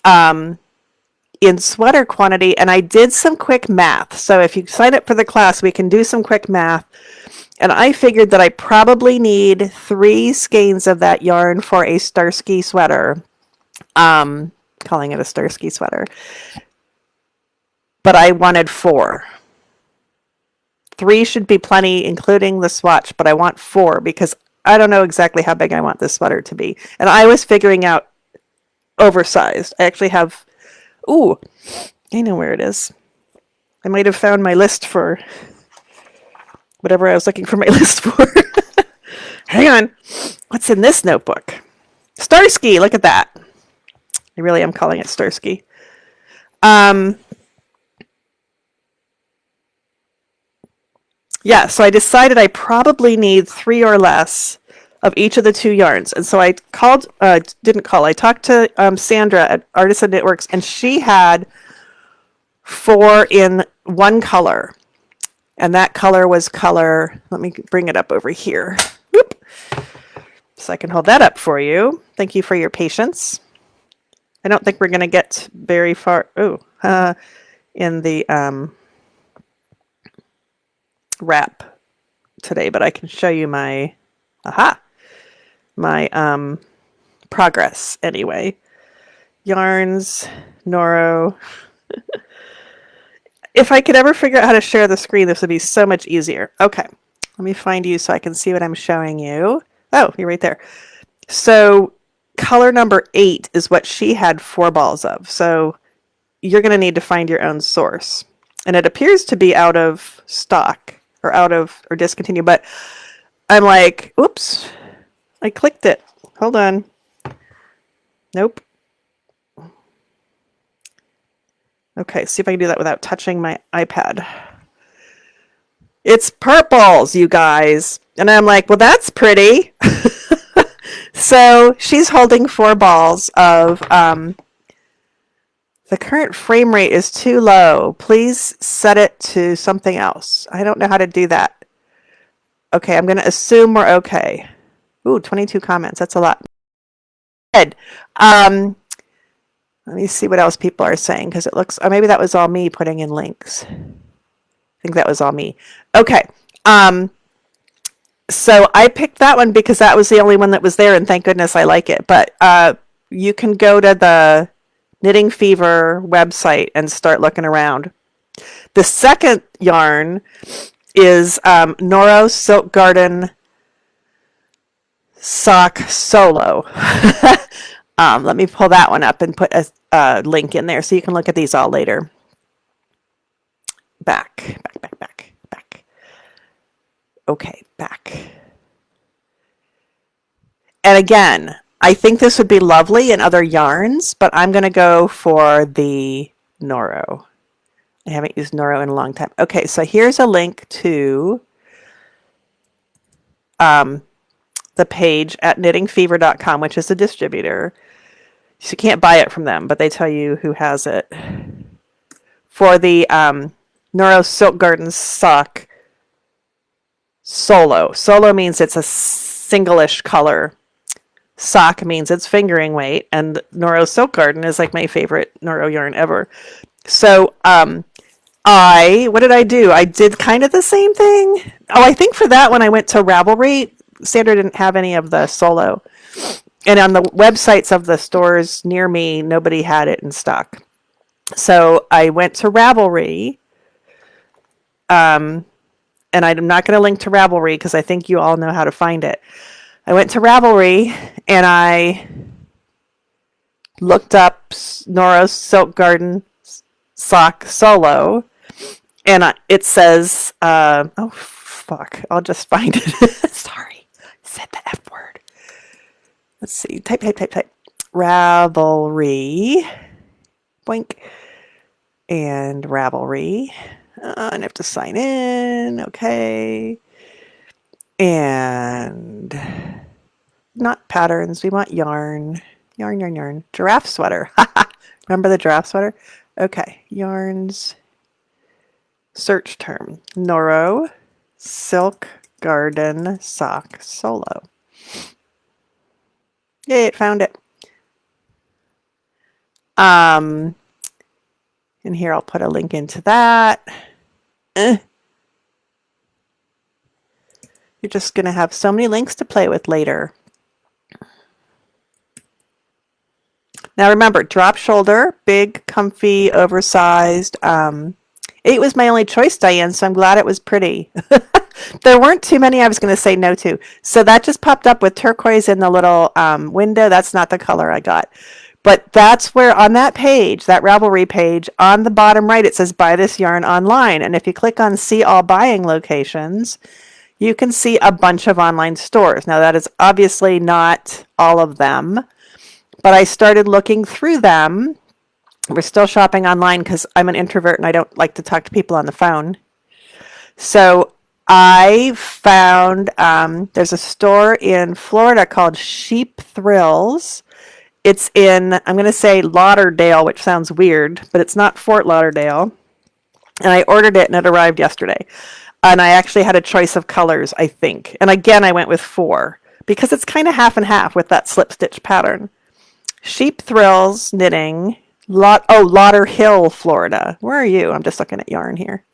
in sweater quantity? And I did some quick math. So if you sign up for the class, we can do some quick math. And I figured that I probably need 3 skeins of that yarn for a Starsky sweater. Calling it a Starsky sweater. But I wanted 4. 3 should be plenty, including the swatch, but I want 4 because I don't know exactly how big I want this sweater to be. And I was figuring out oversized. I actually have, ooh, I know where it is. I might have found my list for whatever I was looking for my list for. Hang on. What's in this notebook? Starsky, look at that. I really am calling it Starsky. Yeah, so I decided I probably need 3 or less of each of the 2 yarns. And so I I talked to Sandra at Artisan Knitworks, and she had 4 in one color. And that color was color, let me bring it up over here. Whoop. So I can hold that up for you. Thank you for your patience. I don't think we're going to get very far in the wrap today, but I can show you my progress anyway. Yarns, Noro. If I could ever figure out how to share the screen, this would be so much easier. Okay, let me find you so I can see what I'm showing you. Oh, you're right there. So color number 8 is what she had 4 balls of. So you're going to need to find your own source. And it appears to be out of stock or discontinued, but I'm like, oops, I clicked it. Hold on. Nope. Okay, see if I can do that without touching my iPad. It's purples, you guys. And I'm like, well, that's pretty. So she's holding 4 balls of The current frame rate is too low. Please set it to something else. I don't know how to do that. Okay, I'm going to assume we're okay. Ooh, 22 comments. That's a lot. Good. Let me see what else people are saying because it looks, or maybe that was all me putting in links. I think that was all me. Okay. So I picked that one because that was the only one that was there, and thank goodness I like it. But you can go to the Knitting Fever website and start looking around. The second yarn is Noro Silk Garden Sock Solo. Let me pull that one up and put a link in there so you can look at these all later. Back. Okay, back. And again, I think this would be lovely in other yarns, but I'm going to go for the Noro. I haven't used Noro in a long time. Okay, so here's a link to the page at knittingfever.com, which is a distributor. So you can't buy it from them, but they tell you who has it. For the Noro Silk Garden Sock Solo. Solo means it's a single-ish color. Sock means it's fingering weight, and Noro Silk Garden is like my favorite Noro yarn ever. So what did I do? I did kind of the same thing. Oh, I think for that one I went to Ravelry. Sandra didn't have any of the Solo. And on the websites of the stores near me, nobody had it in stock. So I went to Ravelry. And I'm not going to link to Ravelry because I think you all know how to find it. I went to Ravelry and I looked up Noro Silk Garden Sock Solo, and it says, oh, fuck, I'll just find it. Sorry, I said the F word. Let's see, type. Ravelry, boink, and Ravelry. I have to sign in, okay. And not patterns, we want yarn. Yarn. Giraffe sweater. Remember the giraffe sweater? Okay, yarns. Search term. Noro Silk Garden Sock Solo. Yay, it found it. And here I'll put a link into that. You're just going to have so many links to play with later. Now remember, drop shoulder, big, comfy, oversized. 8 was my only choice, Diane, so I'm glad it was pretty. There weren't too many I was going to say no to. So that just popped up with turquoise in the little window. That's not the color I got. But that's where on that page, that Ravelry page, on the bottom right, it says buy this yarn online. And if you click on see all buying locations, you can see a bunch of online stores. Now that is obviously not all of them, but I started looking through them. We're still shopping online because I'm an introvert and I don't like to talk to people on the phone. So I found there's a store in Florida called Sheep Thrills. It's in, I'm going to say Lauderdale, which sounds weird, but it's not Fort Lauderdale. And I ordered it and it arrived yesterday. And I actually had a choice of colors, I think. And again, I went with 4 because it's kind of half and half with that slip stitch pattern. Sheep Thrills Knitting, Lauderhill, Florida. Where are you? I'm just looking at yarn here.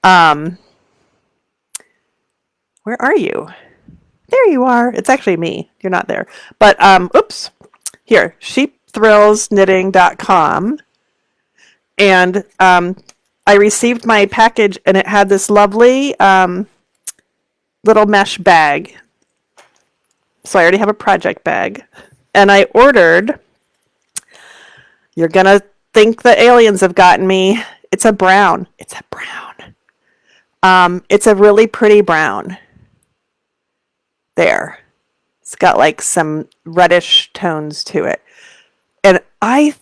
Where are you? There you are. It's actually me. You're not there. But, oops. Here, sheepthrillsknitting.com. And I received my package and it had this lovely little mesh bag. So I already have a project bag. And I ordered, you're going to think the aliens have gotten me. It's a brown. It's a brown. It's a really pretty brown. There. It's got like some reddish tones to it. And I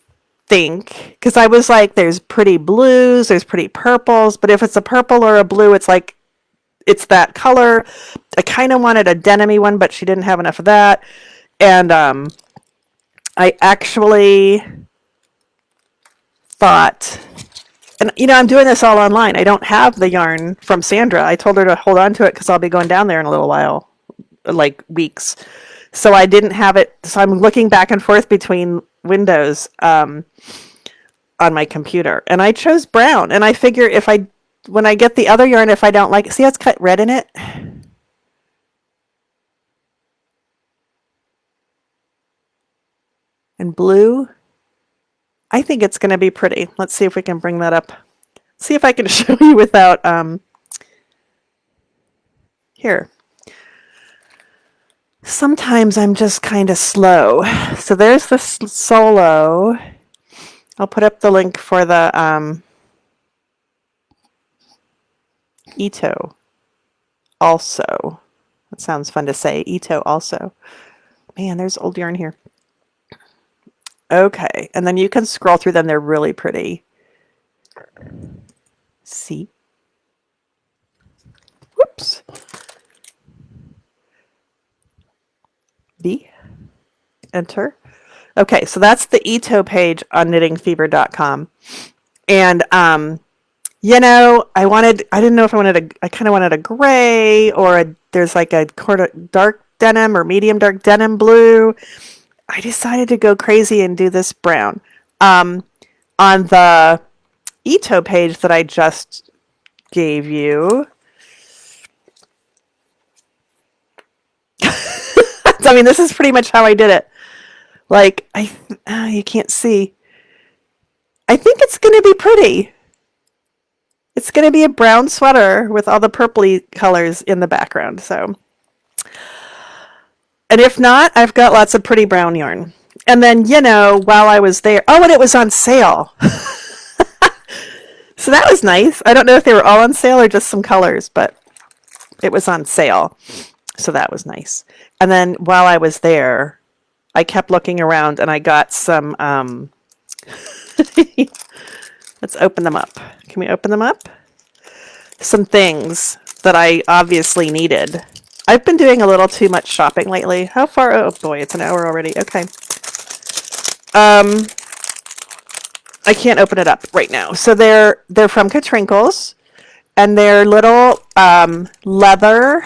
think, because I was like, there's pretty blues, there's pretty purples, but if it's a purple or a blue, it's like, it's that color. I kind of wanted a denim-y one, but she didn't have enough of that. And I actually thought, and I'm doing this all online. I don't have the yarn from Sandra. I told her to hold on to it because I'll be going down there in a little while, like weeks. So I didn't have it. So I'm looking back and forth between windows on my computer, and I chose brown. And I figure when I get the other yarn, if I don't like it, see how it's cut red in it? And blue. I think it's going to be pretty. Let's see if we can bring that up. See if I can show you without, here. Sometimes I'm just kind of slow. So there's the solo. I'll put up the link for the Ito also. That sounds fun to say. Ito also. Man, there's old yarn here. Okay, and then you can scroll through them. They're really pretty. See? Whoops. B. Enter. Okay, so that's the Ito page on knittingfever.com. And I didn't know if I kind of wanted a gray or there's like a dark denim or medium dark denim blue. I decided to go crazy and do this brown. On the Ito page that I just gave you. I mean, this is pretty much how I did it. Like, you can't see. I think it's going to be pretty. It's going to be a brown sweater with all the purpley colors in the background. So, and if not, I've got lots of pretty brown yarn. And then, while I was there, and it was on sale. So that was nice. I don't know if they were all on sale or just some colors, but it was on sale. So that was nice. And then while I was there, I kept looking around and I got some, let's open them up. Can we open them up? Some things that I obviously needed. I've been doing a little too much shopping lately. How far? Oh boy, it's an hour already. Okay. I can't open it up right now. So they're from Katrinkles, and they're little leather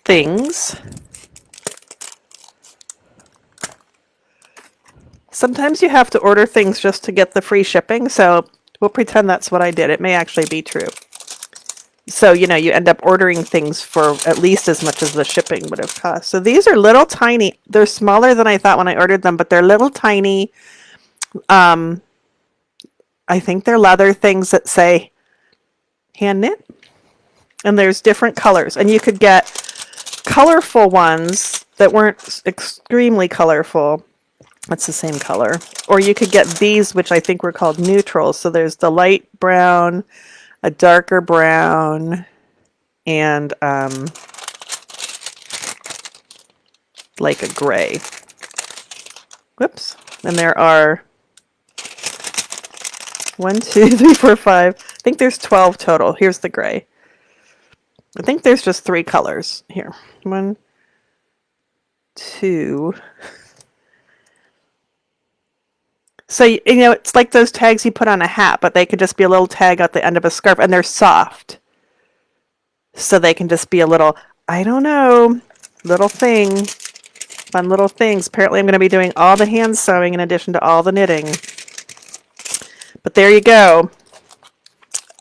things. Sometimes you have to order things just to get the free shipping, so we'll pretend that's what I did. It may actually be true. So, you end up ordering things for at least as much as the shipping would have cost. So these are little tiny. They're smaller than I thought when I ordered them, but they're little tiny. I think they're leather things that say hand knit. And there's different colors. And you could get colorful ones that weren't extremely colorful. That's the same color. Or you could get these, which I think were called neutrals. So there's the light brown, a darker brown, and like a gray. Whoops. And there are 1, 2, 3, 4, 5. I think there's 12 total. Here's the gray. I think there's just 3 colors here. 1, 2. So, it's like those tags you put on a hat, but they could just be a little tag at the end of a scarf, and they're soft. So they can just be a little, I don't know, little thing. Fun little things. Apparently I'm going to be doing all the hand sewing in addition to all the knitting. But there you go.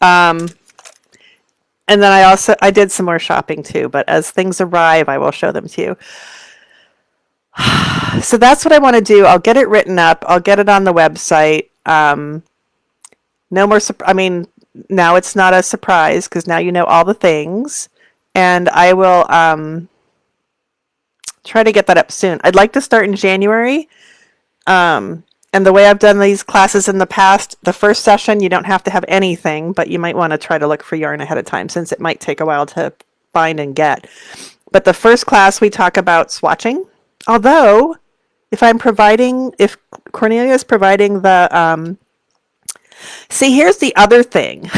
And then I did some more shopping too, but as things arrive, I will show them to you. So that's what I want to do. I'll get it written up. I'll get it on the website. No more, now it's not a surprise because now you know all the things. And I will try to get that up soon. I'd like to start in January. And the way I've done these classes in the past, the first session, you don't have to have anything, but you might want to try to look for yarn ahead of time since it might take a while to find and get. But the first class, we talk about swatching. Although, if Cornelia is providing the, see, here's the other thing.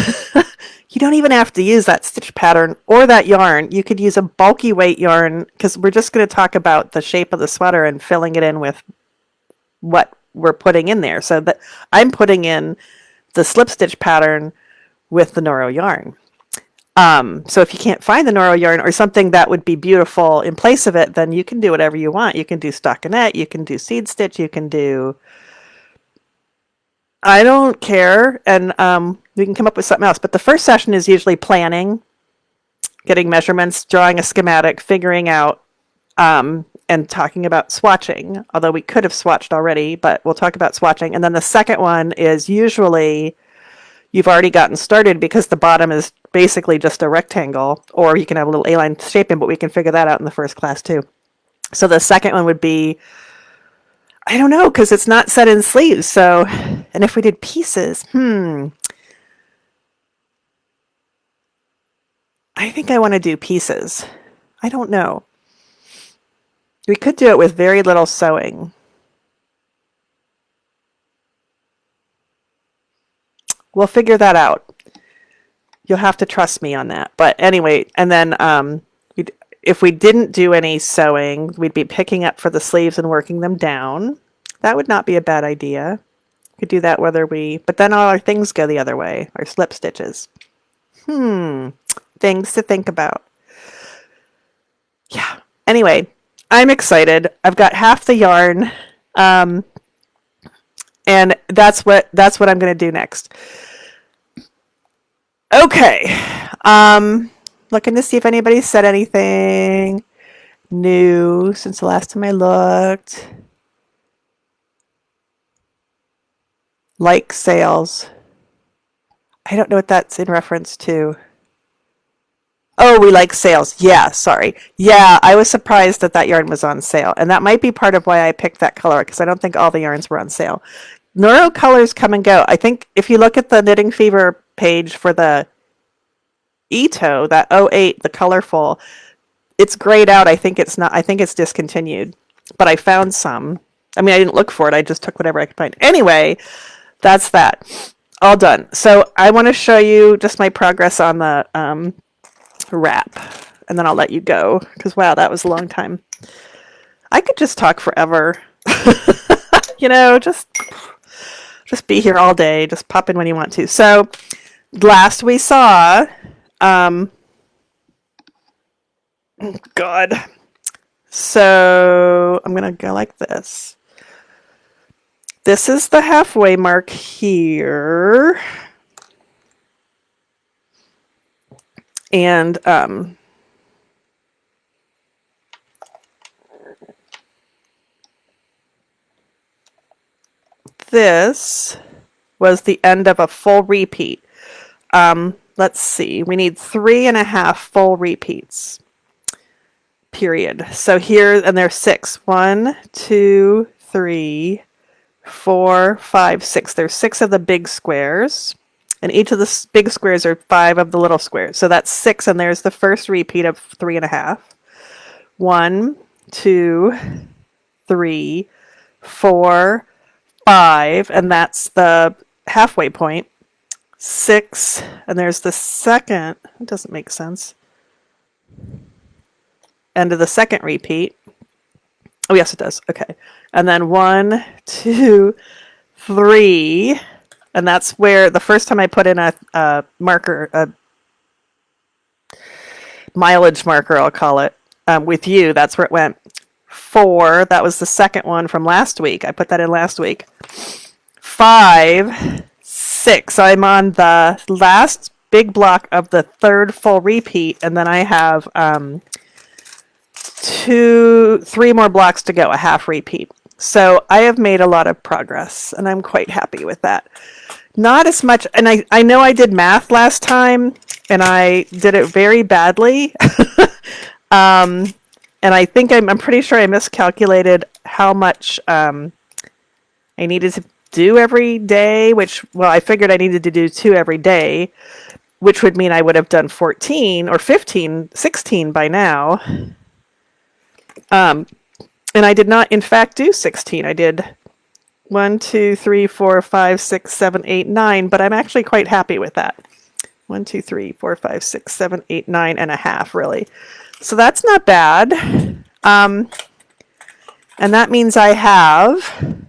You don't even have to use that stitch pattern or that yarn. You could use a bulky weight yarn because we're just going to talk about the shape of the sweater and filling it in with what we're putting in there. So that I'm putting in the slip stitch pattern with the Noro yarn. So if you can't find the Noro yarn or something that would be beautiful in place of it, then you can do whatever you want. You can do stockinette, you can do seed stitch, you can do... I don't care, and we can come up with something else. But the first session is usually planning, getting measurements, drawing a schematic, figuring out, and talking about swatching, although we could have swatched already, but we'll talk about swatching. And then the second one is usually you've already gotten started because the bottom is basically just a rectangle, or you can have a little A-line shaping, but we can figure that out in the first class too. So the second one would be, I don't know, because it's not set in sleeves. So, and if we did pieces, I think I want to do pieces. I don't know. We could do it with very little sewing. We'll figure that out. You'll have to trust me on that. But anyway, and then if we didn't do any sewing, we'd be picking up for the sleeves and working them down. That would not be a bad idea. We could do that whether we... But then all our things go the other way, our slip stitches. Things to think about. Yeah. Anyway, I'm excited. I've got half the yarn. And that's what I'm going to do next. Okay. Looking to see if anybody said anything new since the last time I looked. Like sales. I don't know what that's in reference to. Oh, we like sales. Yeah, sorry. Yeah, I was surprised that that yarn was on sale. And that might be part of why I picked that color, because I don't think all the yarns were on sale. Noro colors come and go. I think if you look at the Knitting Fever page for the Ito, that 08, the colorful, it's grayed out. I think it's not. I think it's discontinued. But I found some. I mean, I didn't look for it. I just took whatever I could find. Anyway, that's that. All done. So I want to show you just my progress on the wrap, and then I'll let you go, because wow, that was a long time. I could just talk forever. You know, just be here all day. Just pop in when you want to. So last we saw, God. So I'm gonna go like this. This is the halfway mark here. And this was the end of a full repeat. Let's see, we need 3.5 full repeats, period. So here, and there's 6. 1, 2, 3, 4, 5, 6. There's 6 of the big squares. And each of the big squares are 5 of the little squares. So that's 6, and there's the first repeat of 3.5. 1, 2, 3, 4, 5, and that's the halfway point. 6, and there's the second. It doesn't make sense. End of the second repeat. Oh, yes, it does. Okay. And then 1, 2, 3. And that's where the first time I put in a marker, a mileage marker, I'll call it, with you, that's where it went. 4, that was the second one from last week. I put that in last week. 5, 6. So I'm on the last big block of the third full repeat, and then I have 3 more blocks to go, a half repeat. So I have made a lot of progress, and I'm quite happy with that. Not as much, and I know I did math last time, and I did it very badly. And I think I'm pretty sure I miscalculated how much I needed to do every day, which, well, I figured I needed to do 2 every day, which would mean I would have done 14 or 15, 16 by now. And I did not, in fact, do 16. I did 1, 2, 3, 4, 5, 6, 7, 8, 9, but I'm actually quite happy with that. 1, 2, 3, 4, 5, 6, 7, 8, 9.5, really. So that's not bad. And that means I have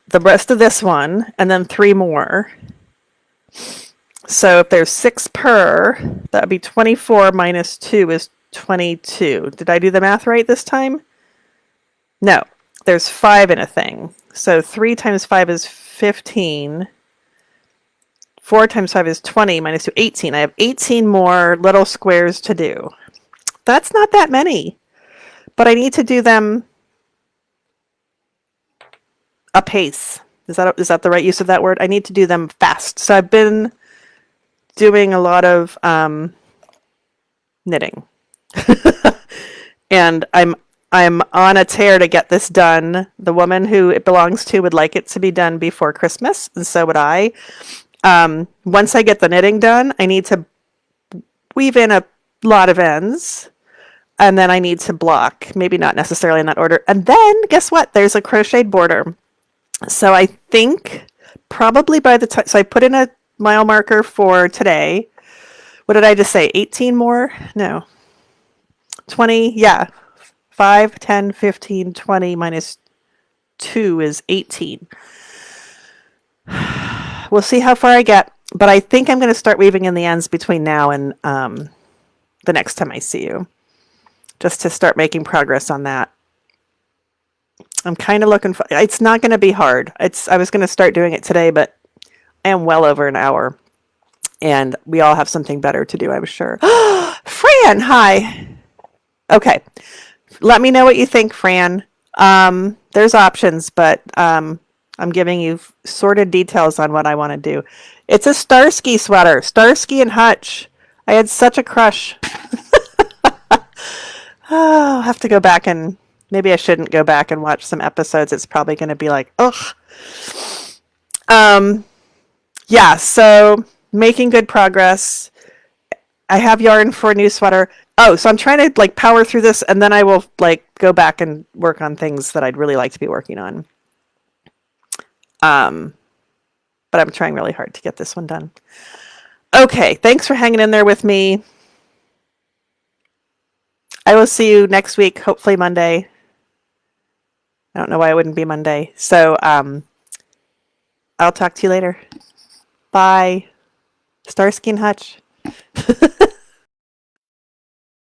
the rest of this one and then 3 more. So if there's 6 per, that would be 24 minus 2 is 22. Did I do the math right this time? No, there's 5 in a thing. So 3 times 5 is 15. 4 times 5 is 20 minus 2, 18. I have 18 more little squares to do. That's not that many, but I need to do them a pace. Is that the right use of that word? I need to do them fast. So I've been doing a lot of knitting. And I'm on a tear to get this done. The woman who it belongs to would like it to be done before Christmas, and so would I. Once I get the knitting done, I need to weave in a lot of ends, and then I need to block, maybe not necessarily in that order. And then guess what? There's a crocheted border. So I think probably by the time, so I put in a mile marker for today. What did I just say? 18 more? No. 20, yeah. 5, 10, 15, 20 minus 2 is 18. We'll see how far I get, but I think I'm going to start weaving in the ends between now and the next time I see you, just to start making progress on that. I'm kind of looking for, it's not going to be hard. I was going to start doing it today, but I am well over an hour, and we all have something better to do, I'm sure. Fran, hi. Okay. Let me know what you think, Fran. There's options, but I'm giving you sorted details on what I want to do. It's a Starsky sweater. Starsky and Hutch. I had such a crush. I'll have to go back and maybe I shouldn't go back and watch some episodes. It's probably going to be like, ugh. Yeah, so making good progress. I have yarn for a new sweater. Oh, so I'm trying to like power through this, and then I will like go back and work on things that I'd really like to be working on. But I'm trying really hard to get this one done. Okay, thanks for hanging in there with me. I will see you next week, hopefully Monday. I don't know why it wouldn't be Monday. So I'll talk to you later. Bye. Starsky and Hutch.